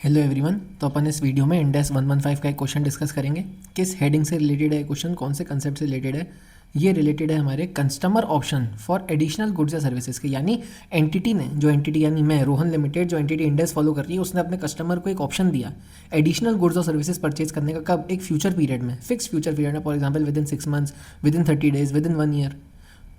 Hello everyone. तो अपन इस video में इंडेक्स 115 का एक क्वेश्चन डिस्कस करेंगे। किस हेडिंग से रिलेटेड है क्वेश्चन, कौन से कंसेप्ट से रिलेटेड है? ये रिलेटेड है हमारे customer option for additional goods या सर्विसेज के। यानी एंटिटी ने, जो एंटिटी यानी मैं रोहन लिमिटेड, जो एंटिटी इंडेक्स फॉलो कर रही है, उसने अपने कस्टमर को एक ऑप्शन दिया एडिशनल गुड्स और सर्विसेज परचेज करने का। कब? एक फ्यूचर पीरियड में, फिक्स फ्यूचर पीरियड में। For example with in 6 months, with in 30 days, with in 1 year.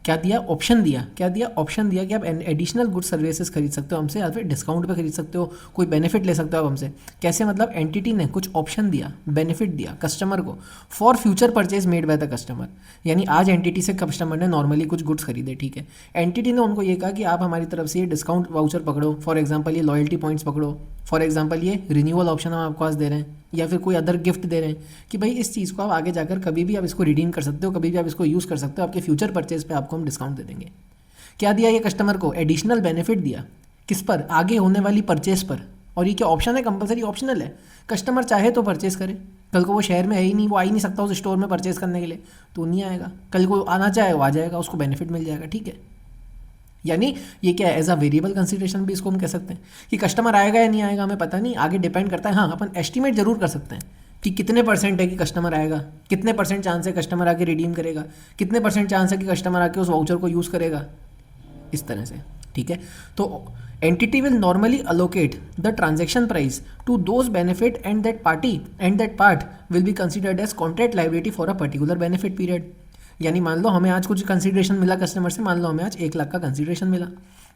क्या दिया? ऑप्शन दिया। क्या दिया? ऑप्शन दिया कि आप एडिशनल गुड्स सर्विसेज खरीद सकते हो हमसे, या फिर डिस्काउंट पे खरीद सकते हो, कोई बेनिफिट ले सकते हो आप हमसे। कैसे? मतलब एंटिटी ने कुछ ऑप्शन दिया, बेनिफिट दिया कस्टमर को for future purchase made by the customer. यानी आज एंटिटी से कस्टमर ने नॉर्मली कुछ गुड्स खरीदे, ठीक है। एंटिटी ने उनको ये कहा कि आप हमारी तरफ से ये डिस्काउंट वाउचर पकड़ो, फॉर एग्जाम्पल ये लॉयल्टी पॉइंट्स पकड़ो, फॉर एग्जाम्पल ये रिन्यूअल ऑप्शन हम आपको आज दे रहे हैं, या फिर कोई अदर गिफ्ट दे रहे हैं कि भाई इस चीज़ को आप आगे जाकर कभी भी आप इसको रिडीम कर सकते हो, कभी भी आप इसको यूज़ कर सकते हो, आपके फ्यूचर परचेज पे आपको हम डिस्काउंट दे देंगे। क्या दिया ये कस्टमर को? एडिशनल बेनिफिट दिया। किस पर? आगे होने वाली परचेज पर। और ये क्या ऑप्शन है? कंपलसरी ऑप्शनल है। कस्टमर चाहे तो परचेज करे। कल को वो शहर में है ही नहीं, वो आ ही नहीं सकता उस स्टोर में परचेज करने के लिए, तो नहीं आएगा। कल को आना चाहे वो आ जाएगा, उसको बेनिफिट मिल जाएगा, ठीक है। यानी ये क्या है? एज अ वेरिएबल कंसिडरेशन भी इसको हम कह सकते हैं कि कस्टमर आएगा या नहीं आएगा हमें पता नहीं, आगे डिपेंड करता है। हाँ, अपन एस्टिमेट जरूर कर सकते हैं कि कितने परसेंट है कि कस्टमर आएगा, कितने परसेंट चांस है कस्टमर आके रिडीम करेगा, कितने परसेंट चांस है कि कस्टमर आके उस वाउचर को यूज़ करेगा, इस तरह से, ठीक है। तो entity will normally allocate the transaction price to those benefit and that part will be considered as contract liability for a particular benefit period. यानी मान लो हमें आज कुछ कंसीडरेशन मिला कस्टमर से, मान लो हमें आज 1 लाख का कंसीडरेशन मिला।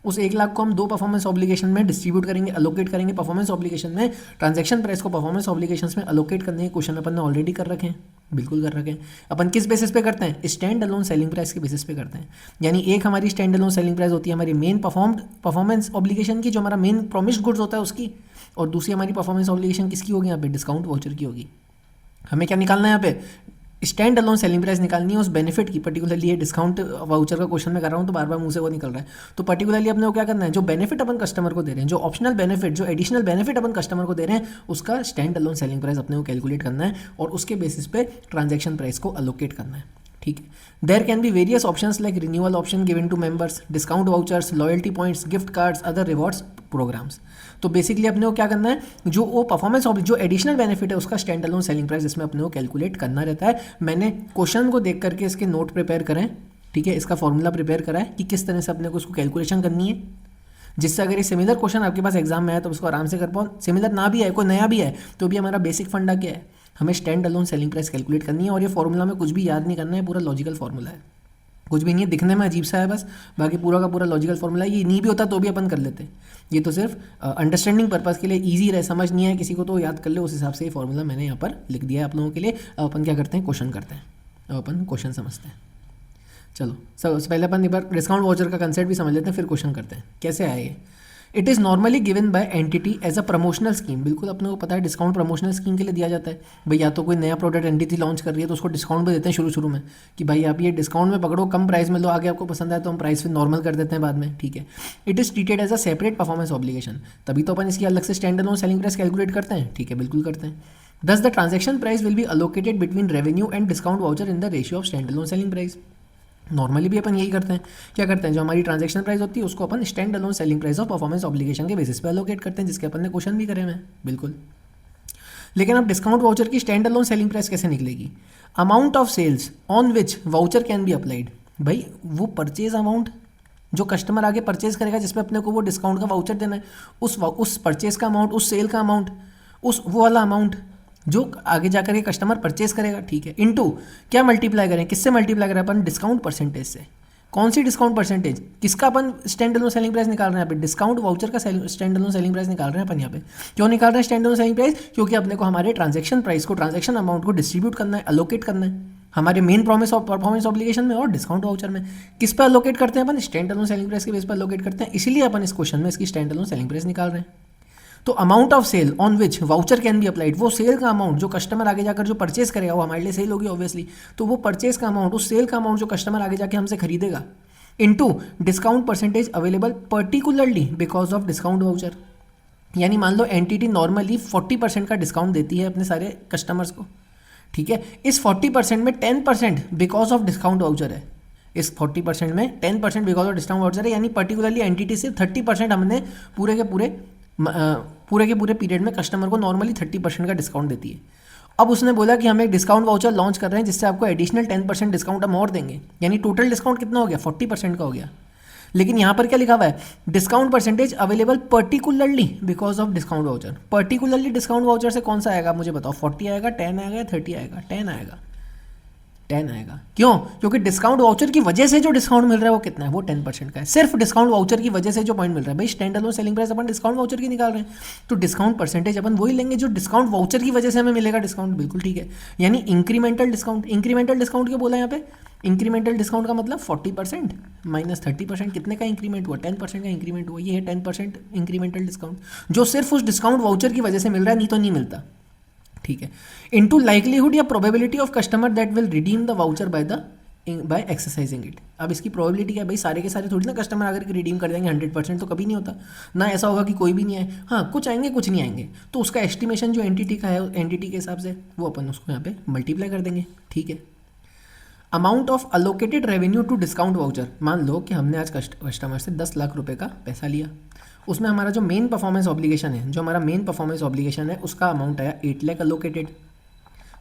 उस 1 लाख को हम 2 परफॉर्मेंस ऑब्लिगेशन में डिस्ट्रीब्यूट करेंगे, अलोकेट करेंगे। परफॉर्मेंस ऑब्लिगेशन में ट्रांजैक्शन प्राइस को परफॉर्मेंस ऑब्लिगेशंस में अलोकेट करने के क्वेश्चन अपन ने ऑलरेडी कर रखे हैं, बिल्कुल कर रखे हैं। अपन किस बेसिस पे करते हैं? स्टैंड अलोन सेलिंग प्राइस के बेसिस पे करते हैं। यानी एक हमारी स्टैंड अलोन सेलिंग प्राइस होती है हमारी मेन परफॉर्मेंस ऑब्लिगेशन की, जो हमारा मेन प्रॉमिस्ड गुड्स होता है उसकी, और दूसरी हमारी परफॉर्मेंस ऑब्लिगेशन किसकी होगी? यहाँ पे डिस्काउंट वाउचर की होगी। हमें क्या निकालना है यहाँ पे? स्टैंड अलोन सेलिंग प्राइस निकालनी है उस बेनिफिट की। पर्टिकुलरली ये डिस्काउंट वाउचर का क्वेश्चन में कर रहा हूँ तो बार बार मुंह से वो निकल रहा है। तो पर्टिकुलरली अपने को क्या करना है? जो बेनिफिट अपन कस्टमर को दे रहे हैं, जो ऑप्शनल बेनिफिट, जो एडिशनल बेनिफिट अपन कस्टमर को दे रहे हैं, उसका स्टैंड अलोन सेलिंग प्राइस अपने को कैलकुलेट करना है और उसके बेसिस पे ट्रांजैक्शन प्राइस को अलोकेट करना है, ठीक है। There can be various options like renewal option given to members, discount vouchers, loyalty points, gift cards, other rewards programs. तो बेसिकली अपने को क्या करना है? जो वो परफॉर्मेंस जो एडिशनल बेनिफिट है उसका स्टैंड अलोन सेलिंग प्राइस इसमें अपने को कैलकुलेट करना रहता है। मैंने क्वेश्चन को देख करके इसके नोट प्रिपेयर करें, ठीक है, इसका फॉर्मूला प्रिपेयर करा है कि किस तरह से अपने को उसको कैलकुलेशन करनी है, जिससे अगर ये सिमिलर क्वेश्चन आपके पास एग्जाम में आए तो उसको आराम से कर पाओ। सिमिलर ना भी है, कोई नया भी है, तो भी हमारा बेसिक फंडा क्या है? हमें stand alone selling price calculate करनी है। और ये फॉर्मूला में कुछ भी याद नहीं करना है, पूरा लॉजिकल फॉर्मूला है, कुछ भी नहीं है, दिखने में अजीब सा है बस, बाकी पूरा का पूरा लॉजिकल फॉर्मूला है। ये नहीं भी होता तो भी अपन कर लेते, ये तो सिर्फ अंडरस्टैंडिंग पर्पस के लिए ईजी रहे, समझ नहीं है किसी को तो याद कर ले, उस हिसाब से ये फॉर्मूला मैंने यहाँ पर लिख दिया है आप लोगों के लिए। अब अपन क्या करते हैं? क्वेश्चन करते हैं। अब अपन क्वेश्चन समझते हैं। चलो सबसे पहले अपन एक बार डिस्काउंट वाउचर का कंसेप्ट भी समझ लेते हैं, फिर क्वेश्चन करते हैं कैसे आए ये। It is normally given by entity as a promotional scheme. बिल्कुल अपने को पता है डिस्काउंट प्रमोशनल स्कीम के लिए दिया जाता है। भाई या तो कोई नया प्रोडक्ट एंटिटी लॉन्च कर रही है तो उसको डिस्काउंट भी देते हैं शुरू में कि भाई आप ये डिस्काउंट में पकड़ो, कम प्राइस में लो, आगे आपको पसंद आए तो हम प्राइस फिर नॉर्मल कर देते हैं बाद में, ठीक है। It is treated as a separate performance obligation, तभी तो अपन इसकी अलग से stand alone selling price calculate करते हैं, ठीक है, बिल्कुल करते हैं। Thus the transaction price will be allocated between revenue and discount voucher in the ratio of stand alone selling price. Normally भी अपन यही करते हैं। क्या करते हैं? जो हमारी ट्रांजैक्शन प्राइस होती है उसको अपन stand alone selling price of performance obligation के बेसिस पे अलोकेट करते हैं, जिसके अपन ने क्वेश्चन भी करे हैं, बिल्कुल। लेकिन अब डिस्काउंट वाउचर की स्टैंड अलोन सेलिंग प्राइस कैसे निकलेगी? Amount of sales on which voucher can be applied. भाई वो परचेज अमाउंट जो कस्टमर आगे परचेज करेगा, जिसमें अपने को वो डिस्काउंट का वाउचर देना है, उस परचेज का अमाउंट, उस सेल का अमाउंट, वो वाला अमाउंट जो आगे जाकर के कस्टमर परचेज करेगा, ठीक है, इनटू क्या मल्टीप्लाई करें? किससे मल्टीप्लाई करें? अपन डिस्काउंट परसेंटेज से। कौन सी डिस्काउंट परसेंटेज? किसका अपन स्टैंड अलोन सेलिंग प्राइस निकाल रहे हैं यहाँ पे? डिस्काउंट वाउचर का स्टैंड अलोन सेलिंग प्राइस निकाल रहे हैं अपन यहाँ पे। क्यों निकाल रहे हैं स्टैंड अलोन सेलिंग प्राइस? क्योंकि अपने को हमारे ट्रांजैक्शन प्राइस को, ट्रांजैक्शन अमाउंट को डिस्ट्रीब्यूट करना है, अलोकेट करना है हमारे main promise of performance obligation में और डिस्काउंट वाउचर में। किस पे अलोकेट करते हैं अपन? स्टैंड अलोन सेलिंग प्राइस के बेस पर अलोकेट करते हैं, इसीलिए अपन इस क्वेश्चन में इसकी स्टैंड अलोन सेलिंग प्राइस निकाल रहे हैं। तो amount of sale on which voucher can be applied, वो सेल का अमाउंट जो कस्टमर आगे जाकर जो परचेज करेगा, वो हमारे लिए सेल होगी ऑब्वियसली, तो वो परचेज का अमाउंट, उस सेल का अमाउंट जो कस्टमर आगे जाके हमसे खरीदेगा, into discount percentage available particularly because of discount voucher. यानी मान लो एंटिटी नॉर्मली 40% का डिस्काउंट देती है अपने सारे कस्टमर्स को, ठीक है। इस 40% में 10% बिकॉज ऑफ डिस्काउंट वाउचर है, इस 40% में 10% बिकॉज ऑफ डिस्काउंट वाउचर है। यानी पर्टिकुलरली एंटिटी से 30% हमने पूरे के पूरे पूरे के पूरे पीरियड में कस्टमर को नॉर्मली 30% का डिस्काउंट देती है। अब उसने बोला कि हम एक डिस्काउंट वाउचर लॉन्च कर रहे हैं जिससे आपको एडिशनल 10% डिस्काउंट हम और देंगे, यानी टोटल डिस्काउंट कितना हो गया, 40% का हो गया। लेकिन यहाँ पर क्या लिखा हुआ है, discount percentage available particularly because of discount voucher. Particularly discount voucher से कौन सा आएगा मुझे बताओ, 40 आएगा, 10 आएगा, 30 आएगा, 10 आएगा, 10 आएगा। क्यों? क्योंकि डिस्काउंट वाउचर की वजह से जो डिस्काउंट मिल रहा है वो कितना है, वो 10% का है। सिर्फ डिस्काउंट वाउचर की वजह से जो पॉइंट मिल रहा है, भाई स्टैंड अलोन सेलिंग प्राइस अपन डिस्काउंट वाउचर की निकाल रहे हैं, तो डिस्काउंट परसेंटेज अपन वही लेंगे जो डिस्काउंट वाउचर की वजह से हमें मिलेगा डिस्काउंट। बिल्कुल ठीक है, यानी इंक्रीमेंटल डिस्काउंट। इंक्रीमेंटल डिस्काउंट क्यों बोला यहाँ पे, इंक्रीमेंटल डिस्काउंट का मतलब 40% माइनस 30%, कितने का इंक्रीमेंट हुआ, 10% का इंक्रीमेंट हुआ। ये है 10% इंक्रीमेंटल डिस्काउंट, जो सिर्फ उस डिस्काउंट वाउचर की वजह से मिल रहा है, नहीं तो नहीं मिलता। ठीक है, इनटू लाइकलीहुड या probability of customer that will redeem the voucher by exercising it. अब इसकी प्रोबेबिलिटी क्या है भाई, सारे के सारे थोड़ी ना कस्टमर आकर के रिडीम कर देंगे 100%, तो कभी नहीं होता ना। ऐसा होगा कि कोई भी नहीं आए, हाँ कुछ आएंगे कुछ नहीं आएंगे, तो उसका एस्टिमेशन जो एंटिटी का है, एंटिटी के हिसाब से वो अपन उसको यहाँ पे मल्टीप्लाई कर देंगे। ठीक है, amount of allocated revenue to discount voucher. मान लो कि हमने आज कस्टमर से 10 लाख रुपए का पैसा लिया, उसमें हमारा जो मेन परफॉर्मेंस ऑब्लिगेशन है, जो हमारा मेन परफॉर्मेंस ऑब्लिगेशन है उसका अमाउंट आया 8 लाख अलोकेटेड।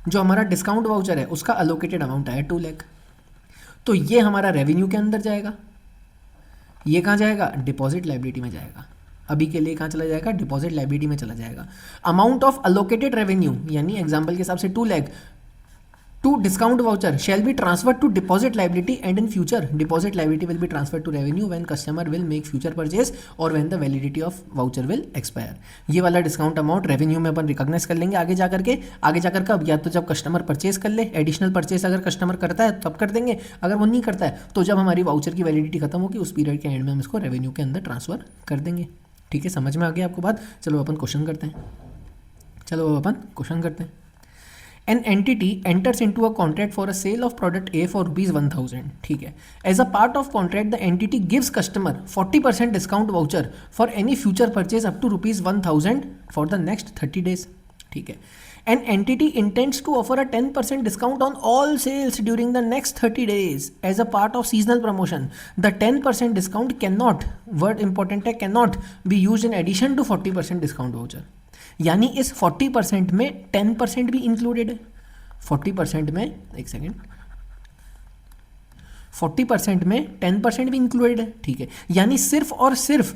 जो हमारा डिस्काउंट वाउचर है उसका अलोकेटेड अमाउंट आया 2 लाख। तो ये हमारा रेवेन्यू के अंदर जाएगा, ये कहाँ जाएगा, डिपॉजिट लाइबिलिटी में जाएगा। अभी के लिए कहाँ चला जाएगा, डिपॉजिट लाइबिलिटी में चला जाएगा। अमाउंट ऑफ अलोकेटेड रेवेन्यू यानी एग्जाम्पल के हिसाब से 2 lakh to discount voucher shall be transferred to deposit liability, and in future deposit liability will be transferred to revenue when customer will make future purchase or when the validity of voucher will expire। ये वाला discount amount revenue में अपन recognise कर लेंगे आगे जाकर के। आगे जाकर कब, या तो जब कस्टमर परचेज कर ले, एडिशनल परचेज अगर कस्टमर करता है तब कर देंगे, अगर वो नहीं करता है तो जब हमारी वाउचर की वैलिडिटी खत्म होगी उस पीरियड के एंड में हम इसको रेवेन्यू के अंदर ट्रांसफर कर देंगे। ठीक है, समझ में आ गया आपको बात। चलो अपन क्वेश्चन करते हैं। An entity enters into a contract for a sale of product A for ₹1000। ठीक है, as a part of contract the entity gives customer 40% discount voucher for any future purchase up to ₹1000 for the next 30 days। ठीक है, an entity intends to offer a 10% discount on all sales during the next 30 days as a part of seasonal promotion। The 10% discount cannot, word important है, cannot be used in addition to 40% discount voucher। यानी इस 40% में 10% भी included है। 40% में, एक second, 40% में 10% भी इंक्लूडेड है। ठीक है, यानी सिर्फ और सिर्फ,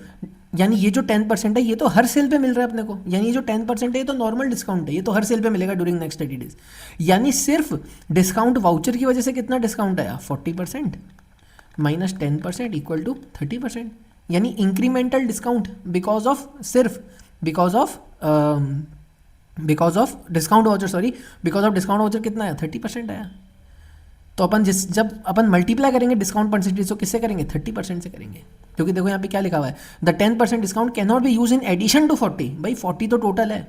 यानी ये जो 10% है ये तो हर सेल पे मिल रहा है अपने को, यानी ये जो 10% है ये तो नॉर्मल डिस्काउंट है, ये तो हर सेल पे मिलेगा ड्यूरिंग नेक्स्ट 30 डेज। यानी सिर्फ डिस्काउंट वाउचर की वजह से कितना डिस्काउंट आया, 40% माइनस 10% इक्वल टू 30%, यानी incremental discount because of discount voucher कितना आया, 30% आया। तो अपन जब अपन मल्टीप्लाई करेंगे डिस्काउंट परसेंटेज तो किससे करेंगे, 30% से करेंगे, क्योंकि देखो यहाँ पे क्या लिखा हुआ है, the 10% discount can not be use in addition to 40। भाई 40 तो टोटल है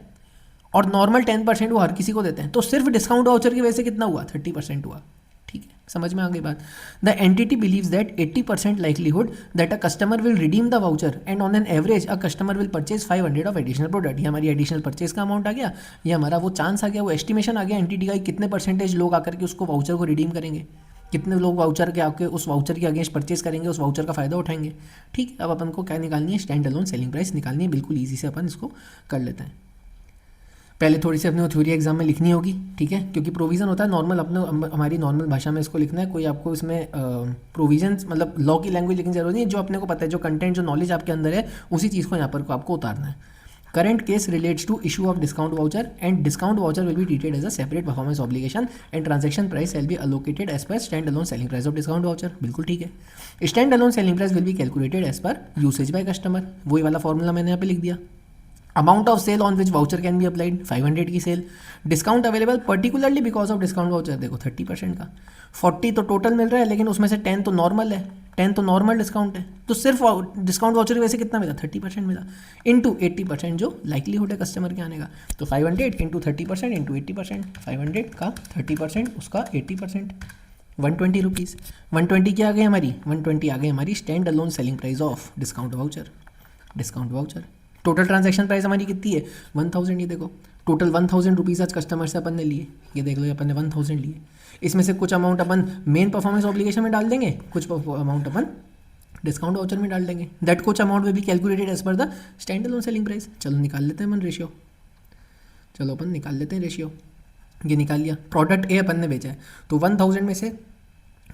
और नॉर्मल 10% वो हर किसी को देते हैं, तो सिर्फ डिस्काउंट वाउचर की वजह से कितना हुआ, 30% हुआ। ठीक है, समझ में आ गई बात। The entity believes that 80% likelihood that a customer will redeem the voucher and on an average a customer will purchase 500 of additional product. ये हमारी एडिशनल परचेज का अमाउंट आ गया, ये हमारा वो चांस आ गया, वो एस्टिमेशन आ गया एंटिटी का, कितने परसेंटेज लोग आकर के उसको वाउचर को रिडीम करेंगे, कितने लोग वाउचर के आके उस वाउचर के अगेंस्ट परचेज करेंगे, उस वाउचर का फायदा उठाएंगे। ठीक, अब अपन को क्या निकालनी है, स्टैंड अलोन सेलिंग प्राइस निकालनी है। बिल्कुल ईजी से अपन इसको कर लेते हैं। पहले थोड़ी सी अपने थ्योरी एग्जाम में लिखनी होगी, ठीक है, क्योंकि प्रोविज़न होता है नॉर्मल, अपने हमारी नॉर्मल भाषा में इसको लिखना है। कोई आपको इसमें प्रोविजंस मतलब लॉ की लैंग्वेज लिखने की जरूरत नहीं है, जो अपने को पता है, जो कंटेंट, जो नॉलेज आपके अंदर है उसी चीज़ को यहाँ पर आपको उतारना है। Current case relates to issue of discount voucher and discount voucher will be treated as a separate performance obligation and transaction price will be allocated as per stand alone selling price of discount voucher. बिल्कुल ठीक है। Stand alone selling price will be calculated as per usage by customer, वही वाला formula मैंने यहाँ पे लिख दिया। Amount of sale on which voucher can be applied, 500 की sale. Discount available particularly because of discount voucher, देखो 30% का, 40 तो टोटल मिल रहा है, लेकिन उसमें से 10 तो नॉर्मल है, 10 तो नॉर्मल डिस्काउंट है, तो सिर्फ डिस्काउंट वाउचर की वजह से कितना मिला, 30% मिला, इंटू 80% जो लाइकलीहुड है कस्टमर के आने का। तो 500 इंटू 30% इंटू 80%, 500 का 30% उसका 80%, 120 रुपीज़। 120 क्या आ गई हमारी, 120 आ गई हमारी stand alone selling price of discount voucher. Total transaction price हमारी कितनी है, 1000। ये देखो टोटल 1000 रुपीज़ आज कस्टमर से अपन ने लिए, ये देख लो अपन ने 1000 लिए। इसमें से कुछ अमाउंट अपन मेन परफॉर्मेंस ऑब्लिगेशन में डाल देंगे, कुछ अमाउंट अपन डिस्काउंट वाउचर में डाल देंगे। That coach amount will be calculated as per the stand alone selling price. चलो निकाल लेते हैं अपन रेशियो, चलो अपन निकाल लेते हैं रेशियो। ये निकाल लिया। प्रोडक्ट ए अपन ने बेचा है, तो 1000 में से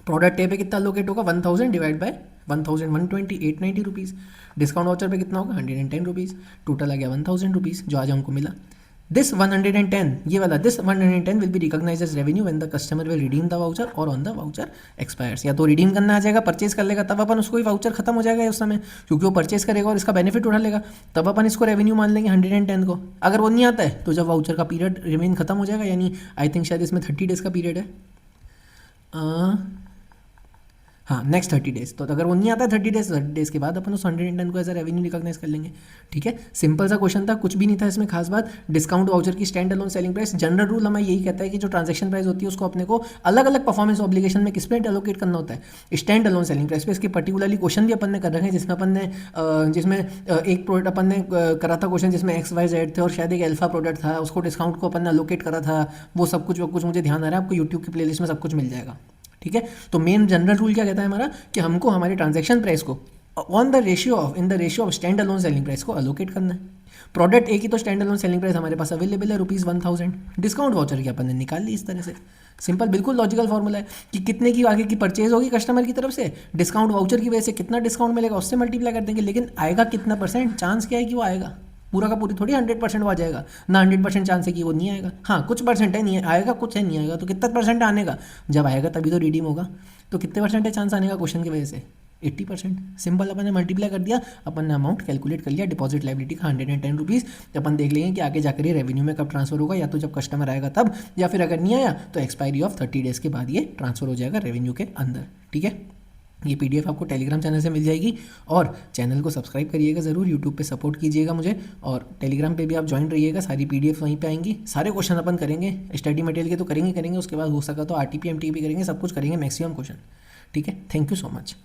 प्रोडक्ट ए पे कितना लोकेट होगा, 1000 divide by 1000, 120, 890 rupees. Discount voucher पे कितना होगा, 110 रुपीज़। टोटल आ गया 1000 रुपीज़ जो आज हमको मिला। दिस 110, ये वाला this 110 will be recognise as revenue when the customer will redeem the voucher और ऑन द वाउचर एक्सपायर्स। या तो रिडीम करना आ जाएगा, परचेज कर लेगा, तब अपन उसको ही वाउचर खत्म हो जाएगा उस समय, क्योंकि वो परचेज करेगा और इसका बेनिफिट उठा लेगा, तब अपन इसको रेवेन्यू मान लेंगे 110 को। अगर वो नहीं आता है तो जब वाउचर का पीरियड रिमेन खत्म हो जाएगा, यानी आई थिंक शायद इसमें 30 डेज़ का पीरियड है, हाँ नेक्स्ट 30 डेज़। तो अगर वो नहीं आता है 30 डेज़ के बाद अपन उस 110 को एज अ रेवेन्यू रिकॉग्नाइज कर लेंगे। ठीक है, सिंपल सा क्वेश्चन था, कुछ भी नहीं था इसमें खास बात। डिस्काउंट वाउचर की stand alone selling price, general rule हमें यही कहता है कि जो ट्रांजैक्शन प्राइस होती है उसको अपने को अलग अलग परफॉर्मेंस ऑब्लिगेशन में किस पे एलोकेट करना होता है, स्टैंड अलोन सेलिंग प्राइस पे। इसके पर्टिकुलरली क्वेश्चन भी अपन ने कर रखे हैं, जिसमें अपन ने एक प्रोडक्ट अपन ने करा था क्वेश्चन जिसमें XYZ थे और शायद एक अल्फा प्रोडक्ट था, उसको डिस्काउंट को अपन ने अलोकेट करा था। वो सब कुछ मुझे ध्यान आ रहा है, आपको यूट्यूब की प्लेलिस्ट में सब कुछ मिल जाएगा। ठीक है, तो मेन जनरल रूल क्या कहता है हमारा, कि हमको हमारे ट्रांजैक्शन प्राइस को इन the ratio of stand alone selling price को अलोकेट करना है। प्रोडक्ट ए की तो स्टैंड अलोन सेलिंग प्राइस हमारे पास अवेलेबल है ₹1000, डिस्काउंट वाउचर की अपन ने निकाल ली इस तरह से। सिंपल, बिल्कुल लॉजिकल फॉर्मूला है कि कितने की आगे की परचेज होगी कस्टमर की तरफ से, डिस्काउंट वाउचर की वजह से कितना डिस्काउंट मिलेगा उससे मल्टीप्लाई कर देंगे। लेकिन आएगा कितना परसेंट, चांस क्या है कि वो आएगा, पूरा का पूरी थोड़ी 100% वो आ जाएगा ना, 100% चांस है कि वो नहीं आएगा। हाँ कुछ परसेंट है, नहीं आएगा, कुछ है नहीं आएगा। तो कितना परसेंट आने का, जब आएगा तभी तो रिडीम होगा। तो कितने परसेंट है चांस आने का क्वेश्चन की वजह से, 80%। सिंपल, अपन ने मल्टीप्लाई कर दिया, अपन ने अमाउंट कैलकुलेट कर लिया डिपॉजिट लायबिलिटी का 110 रुपीज़। अपन देख लेंगे कि आगे जाकर ये रेवेन्यू में कब ट्रांसफर होगा, या तो जब कस्टमर आएगा तब, या फिर अगर नहीं आया तो एक्सपायरी ऑफ 30 डेज़ के बाद ये ट्रांसफर हो जाएगा रेवेन्यू के अंदर। ठीक है, ये PDF आपको टेलीग्राम चैनल से मिल जाएगी, और चैनल को सब्सक्राइब करिएगा ज़रूर, यूट्यूब पे सपोर्ट कीजिएगा मुझे, और टेलीग्राम पे भी आप ज्वाइन रहिएगा। सारी PDF वहीं पे आएंगी, सारे क्वेश्चन अपन करेंगे, स्टडी मटेरियल के तो करेंगे, उसके बाद हो सका तो RTP MTP भी करेंगे, सब कुछ करेंगे, मैक्सिमम क्वेश्चन। ठीक है, थैंक यू सो मच।